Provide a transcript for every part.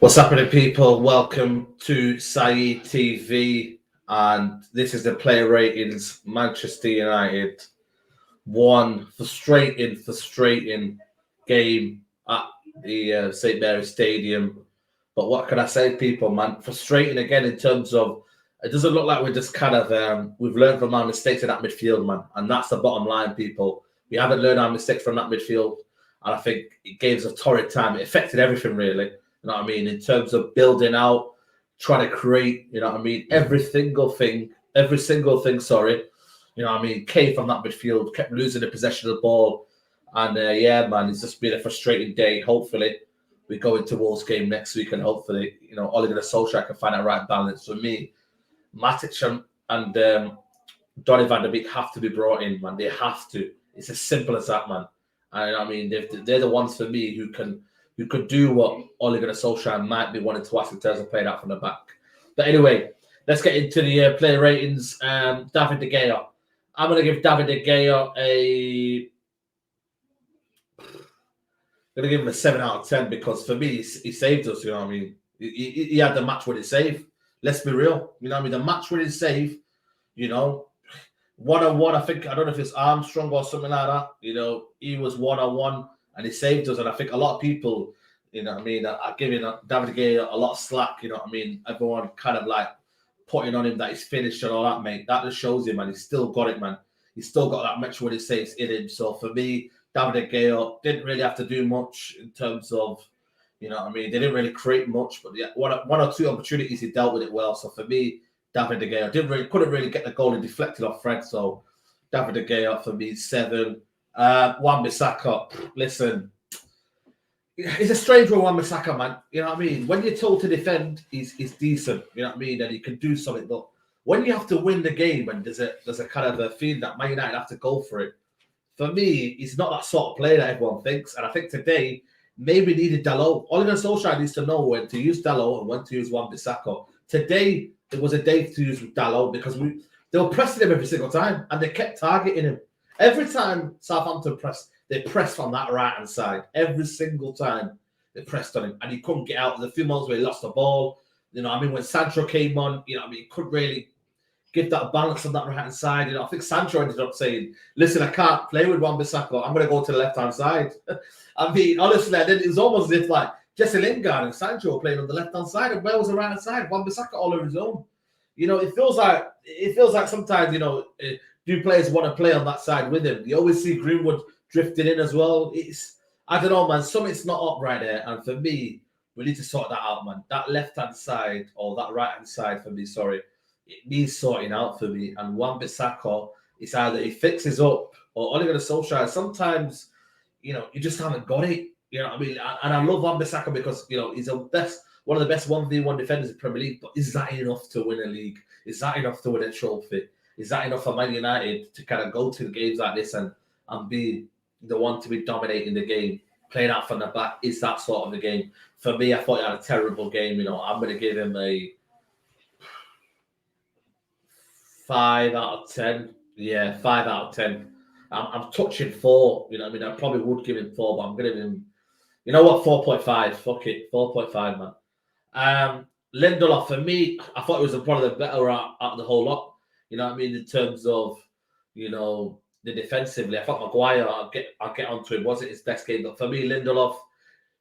What's happening, people? Welcome to Saeed TV, and this is the player ratings. Manchester United one frustrating game at the St Mary's Stadium. But what can I say, people? Man, frustrating again in terms of it doesn't look like we're just kind of we've learned from our mistakes in that midfield, man, and that's the bottom line, people. We haven't learned our mistakes from that midfield, and I think it gave us a torrid time. It affected everything, really. You know what I mean? In terms of building out, trying to create, you know what I mean? Every single thing, sorry. You know what I mean? Came from that midfield, kept losing the possession of the ball. And yeah, man, it's just been a frustrating day. Hopefully, we go into Wolves game next week and hopefully, Ole Gunnar Solskjaer can find that right balance. For me, Matic and Donny van der Beek have to be brought in, man. They have to. It's as simple as that, man. And I mean, they're the ones for me who could do what Ole Gunnar Solskjaer might be wanting to ask in terms of playing out from the back. But anyway, let's get into the player ratings. David De Gea. I'm going to give David De Gea a 7 out of 10 because for me, he saved us, you know what I mean? He had the match-winning save. Let's be real. You know what I mean? The match-winning save, one-on-one, I don't know if it's Armstrong or something like that. He was one-on-one and he saved us. And I think a lot of people, are giving David De Gea a lot of slack, you know what I mean? Everyone kind of like putting on him that he's finished and all that, mate. That just shows him, man. He's still got it, man. He's still got that match-winning saves in him. So for me, David De Gea didn't really have to do much in terms of, you know what I mean? They didn't really create much, but yeah, one or two opportunities, he dealt with it well. So for me, David De Gea couldn't really get the goal and deflected off Fred. So David De Gea for me, 7. Wan-Bissaka, listen, he's a strange one, Wan-Bissaka, man. You know what I mean? When you're told to defend, he's decent. You know what I mean? And he can do something. But when you have to win the game, and there's a kind of a feeling that Man United have to go for it. For me, he's not that sort of player that everyone thinks. And I think today, maybe needed Dalot. Ole Gunnar Solskjaer needs to know when to use Dalot and when to use Wan-Bissaka. Today, it was a day to use Dalot because they were pressing him every single time and they kept targeting him. Every time Southampton pressed, they pressed from that right-hand side. Every single time they pressed on him and he couldn't get out. There's a few moments where he lost the ball. You know what I mean? When Sancho came on, you know what I mean? He couldn't really give that balance on that right-hand side. I think Sancho ended up saying, listen, I can't play with Wan-Bissaka. I'm going to go to the left-hand side. I mean, honestly, it was almost as if like Jesse Lingard and Sancho were playing on the left-hand side and where was the right-hand side? Wan-Bissaka all over his own. It feels like sometimes, do players want to play on that side with him? You always see Greenwood drifting in as well. I don't know, man. Something's not up right there. And for me, we need to sort that out, man. That left-hand side or that right-hand side for me, sorry, it needs sorting out for me. And Wan-Bissaka, it's either he fixes up or Ole Gunnar Solskjaer. Sometimes, you just haven't got it. You know what I mean? And I love Wan-Bissaka because, he's one of the best 1v1 defenders in the Premier League. But is that enough to win a league? Is that enough to win a trophy? Is that enough for Man United to kind of go to the games like this and be the one to be dominating the game, playing out from the back? Is that sort of the game? For me, I thought he had a terrible game. I'm going to give him a 5 out of 10. Yeah, 5 out of 10. I'm touching 4. You know what I mean? I probably would give him 4, but I'm going to give him, 4.5. Fuck it, 4.5, man. Lindelof, for me, I thought it was one of the better out of the whole lot. You know what I mean? In terms of, the defensively. I thought Maguire, I'll get onto him, wasn't his best game. But for me, Lindelof,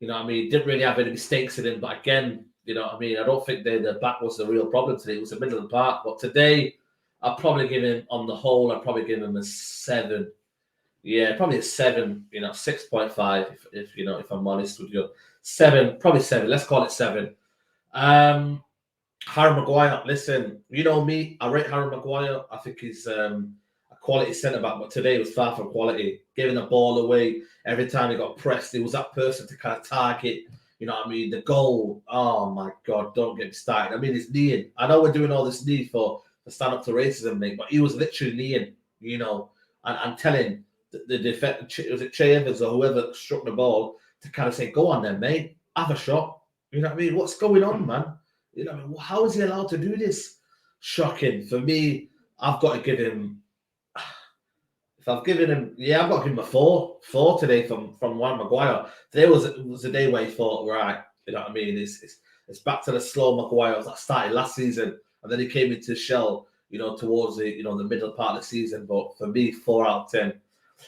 didn't really have any mistakes in him. But again, I don't think the back was the real problem today. It was the middle of the park. But today, I'll probably give him, on the whole, I'll probably give him a 7. Yeah, probably a 7, 6.5 if I'm honest with you. 7, probably 7. Let's call it 7. Harry Maguire, listen, you know me, I rate Harry Maguire. I think he's a quality centre-back, but today was far from quality. Giving the ball away every time he got pressed. He was that person to kind of target, the goal. Oh, my God, don't get me started. I mean, he's kneeing. I know we're doing all this knee for stand up to racism, mate, but he was literally kneeing, and telling the defense, was it Che Evans or whoever struck the ball to kind of say, go on then, mate, have a shot. You know what I mean? What's going on, man? You know what I mean? How is he allowed to do this? Shocking. For me, I've got to give him, I've got to give him a 4 today from Juan Maguire. Today was a day where he thought, right, You know what I mean? It's back to the slow Maguire that started last season, and then he came into shell, towards the middle part of the season. But for me, 4 out of 10.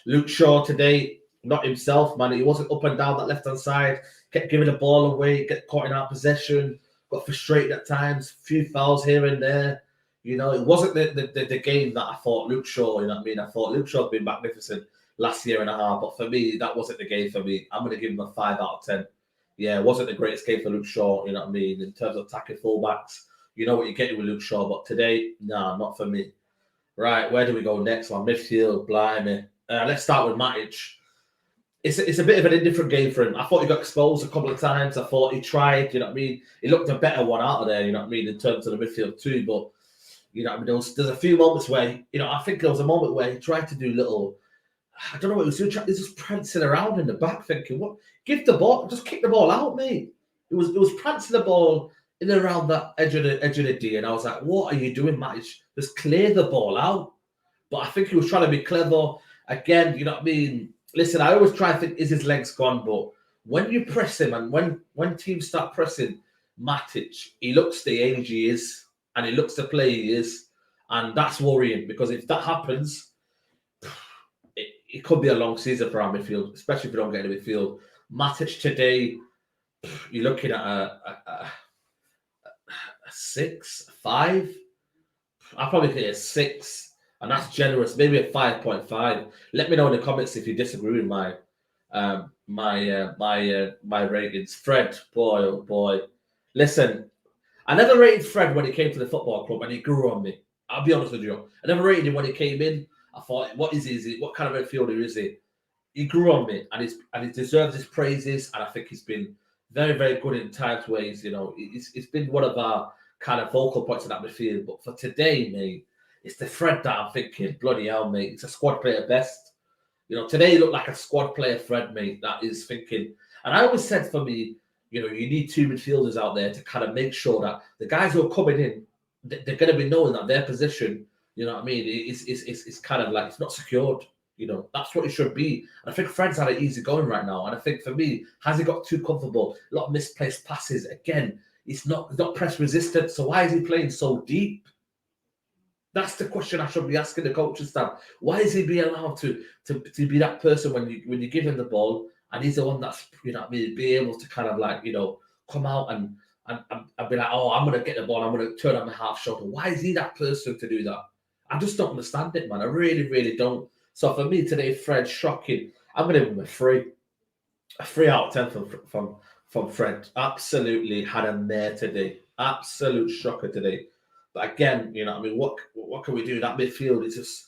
Luke Shaw today, not himself, man. He wasn't up and down that left hand side, kept giving the ball away, get caught in out possession, got frustrated at times, few fouls here and there. It wasn't the game that I thought Luke Shaw, I thought Luke Shaw had been magnificent last year and a half, but for me, that wasn't the game for me. I'm going to give him a 5 out of 10. Yeah, it wasn't the greatest game for Luke Shaw, in terms of attacking fullbacks. You know what you're getting with Luke Shaw, but today, nah, not for me. Right, where do we go next? Well, midfield, blimey. Let's start with Matic. It's a bit of an indifferent game for him. I thought he got exposed a couple of times. I thought he tried, He looked a better one out of there, in terms of the midfield too. But, there's a few moments where, I think there was a moment where he tried to do little, I don't know what he was doing. He was just prancing around in the back thinking, what? Give the ball, just kick the ball out, mate. It was prancing the ball in and around that edge of the D. And I was like, what are you doing, Matic? Just clear the ball out. But I think he was trying to be clever. Again, Listen, I always try to think, is his legs gone? But when you press him and when teams start pressing Matic, he looks the age he is and he looks the play he is. And that's worrying because if that happens, it could be a long season for our midfield, especially if we don't get in the midfield. Matic today, you're looking at a 6, 5. I'll probably say a 6. And that's generous, maybe a 5.5. Let me know in the comments if you disagree with my ratings. Fred, boy, oh boy. Listen, I never rated Fred when he came to the football club and he grew on me. I'll be honest with you. I never rated him when he came in. I thought, what is he? What kind of midfielder is he? He grew on me and he deserves his praises. And I think he's been very, very good in times ways. It's been one of our kind of focal points in that midfield. But for today, mate, it's the Fred that I'm thinking, bloody hell, mate. It's a squad player best. Today he looked like a squad player Fred, mate, that is thinking. And I always said for me, you need 2 midfielders out there to kind of make sure that the guys who are coming in, they're going to be knowing that their position, it's kind of like, it's not secured. That's what it should be. And I think Fred's had it easy going right now. And I think for me, has he got too comfortable? A lot of misplaced passes. Again, he's not press resistant. So why is he playing so deep? That's the question I should be asking the coaching staff. Why is he being allowed to be that person when you give him the ball and he's the one that's be able to kind of like come out and be like, oh, I'm gonna get the ball, I'm gonna turn on my half shoulder. Why is he that person to do that? I just don't understand it, man. I really, really don't. So for me today, Fred, shocking. I'm gonna give him a 3 out of 10 from Fred. Absolutely had a mare today. Absolute shocker today. But again, what can we do? That midfield is just,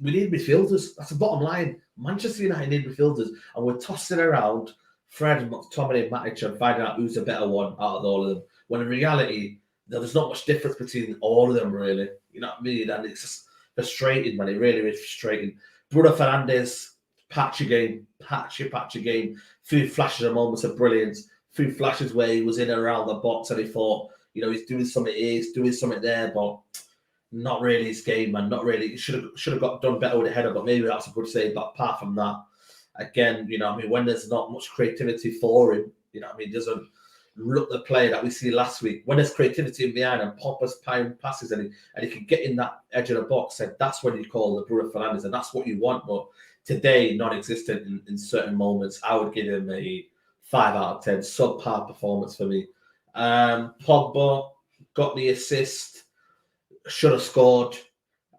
we need midfielders. That's the bottom line. Manchester United need midfielders, and we're tossing around Fred, McTominay, Matic, and finding out who's the better one out of all of them. When in reality, there's not much difference between all of them, really. You know what I mean? And it's just frustrating, man. It really is frustrating. Bruno Fernandes, patchy game. Few flashes and moments of brilliance. Few flashes where he was in and around the box, and he thought, he's doing something here, he's doing something there, but not really his game, man. Not really. He should have got done better with the header, but maybe that's a good save. But apart from that, again, when there's not much creativity for him, doesn't look the player that we see last week. When there's creativity in behind and poppers passes and he can get in that edge of the box, and that's when you call the Bruno Fernandes, and that's what you want. But today, non-existent in certain moments. I would give him a 5 out of 10. Subpar performance for me. Pogba got the assist, should have scored.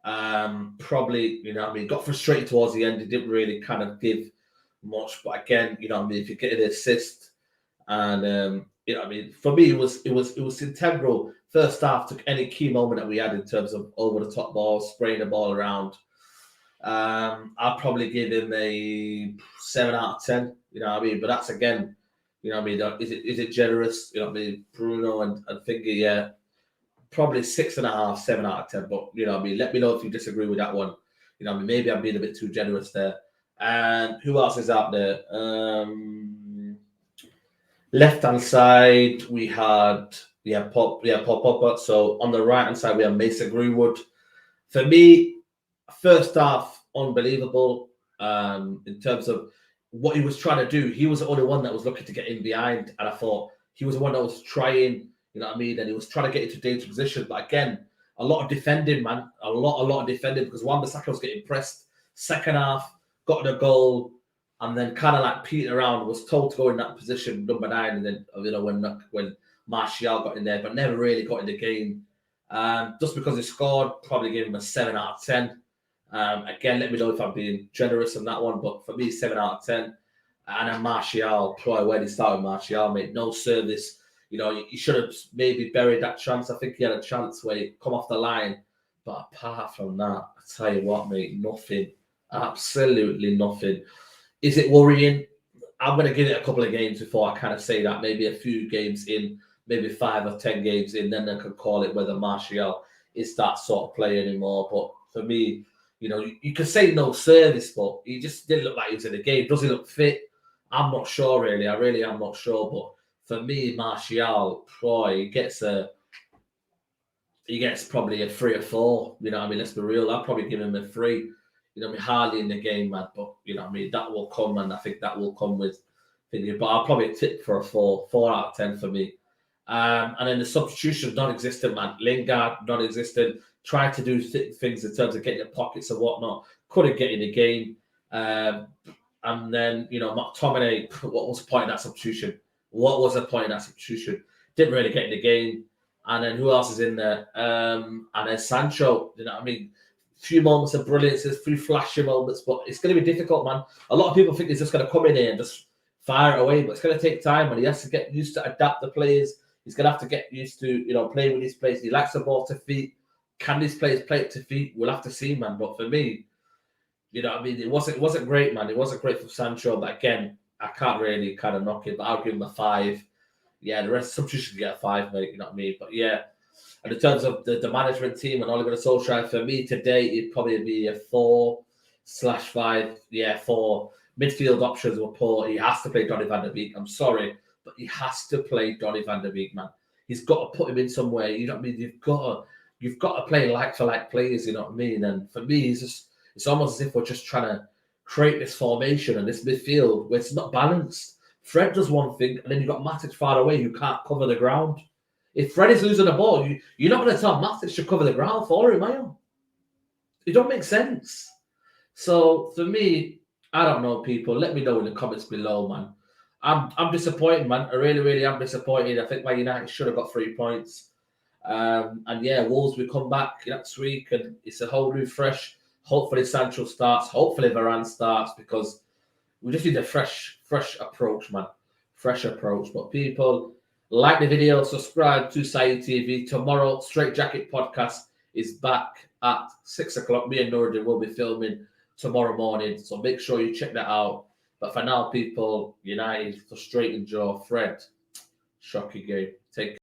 Probably, got frustrated towards the end. He didn't really kind of give much, but again, if you get an assist, and for me, it was integral. First half, took any key moment that we had in terms of over the top ball, spraying the ball around. I'll probably give him a 7 out of 10. But that's again. Is it generous? Bruno and Finger, yeah. Probably 6.5, 7 out of 10. But let me know if you disagree with that one. Maybe I'm being a bit too generous there. And who else is out there? Left hand side, we had Paul Pogba. So on the right hand side, we have Mason Greenwood. For me, first half unbelievable. In terms of what he was trying to do, he was the only one that was looking to get in behind. And I thought he was the one that was trying, you know what I mean? And he was trying to get into dangerous position. But again, a lot of defending, man. A lot of defending, because Wan-Bissaka was getting pressed. Second half, got the goal, and then kind of like petered around, was told to go in that position, number 9, and then, you know, when Martial got in there, but never really got in the game. Just because he scored, probably gave him a 7 out of 10. Again, let me know if I'm being generous on that one, but for me, 7 out of 10. And then Martial, boy, where did he start with Martial, mate? No service. You know, he should have maybe buried that chance. I think he had a chance where he come off the line. But apart from that, I tell you what, mate, nothing. Absolutely nothing. Is it worrying? I'm going to give it a couple of games before I kind of say that. Maybe a few games in, maybe 5 or 10 games in, then I can call it whether Martial is that sort of player anymore. But for me, you know, you could say no service, but he just didn't look like he was in the game. Does he look fit? I'm not sure, really. I really am not sure. But for me, Martial, boy, he gets probably a 3 or 4. You know what I mean? Let's be real. I'll probably give him a 3. You know, I mean, hardly in the game, man. But, you know what I mean? That will come, and I think that will come with thinking. But I'll probably tip for a 4 out of 10 for me. And then the substitution, non-existent, man. Lingard, non-existent. Tried to do things in terms of getting the pockets and whatnot. Couldn't get in the game. And then, you know, McTominay, what was the point of that substitution? What was the point of that substitution? Didn't really get in the game. And then who else is in there? And then Sancho, you know what I mean? Few moments of brilliance, a few flashy moments, but it's going to be difficult, man. A lot of people think he's just going to come in here and just fire it away, but it's going to take time, and he has to get used to adapt the players. He's going to have to get used to, you know, playing with his players. He likes the ball to feet. Can these players play it to feet? We'll have to see, man. But for me, you know what I mean? It wasn't great, man. It wasn't great for Sancho, but again, I can't really kind of knock it, but I'll give him a 5. Yeah, the rest substitution get a 5, mate. You know what I mean? But yeah, and in terms of the management team and Ole Gunnar Solskjaer, for me today, it'd probably be a 4/5. Yeah, 4. Midfield options were poor. He has to play Donny van der Beek. I'm sorry, but he has to play Donny van der Beek, man. He's got to put him in somewhere. You know what I mean? You've got to play like for like players. You know what I mean? And for me, it's almost as if we're just trying to create this formation and this midfield where it's not balanced. Fred does one thing, and then you've got Matic far away who can't cover the ground. If Fred is losing the ball, you're not going to tell Matic to cover the ground for him, are you? It don't make sense. So for me, I don't know, people. Let me know in the comments below, man. I'm disappointed, man. I really, really am disappointed. I think Man United should have got 3 points. And yeah, Wolves will come back next week, and it's a whole new fresh. Hopefully Sancho starts. Hopefully Varane starts, because we just need a fresh approach, man. Fresh approach. But people, like the video, subscribe to Saeed TV. Tomorrow, Straight Jacket Podcast is back at 6 o'clock. Me and Nuruddin will be filming tomorrow morning, so make sure you check that out. But for now, people, United, frustrating draw. Fred, shocking game. Take care.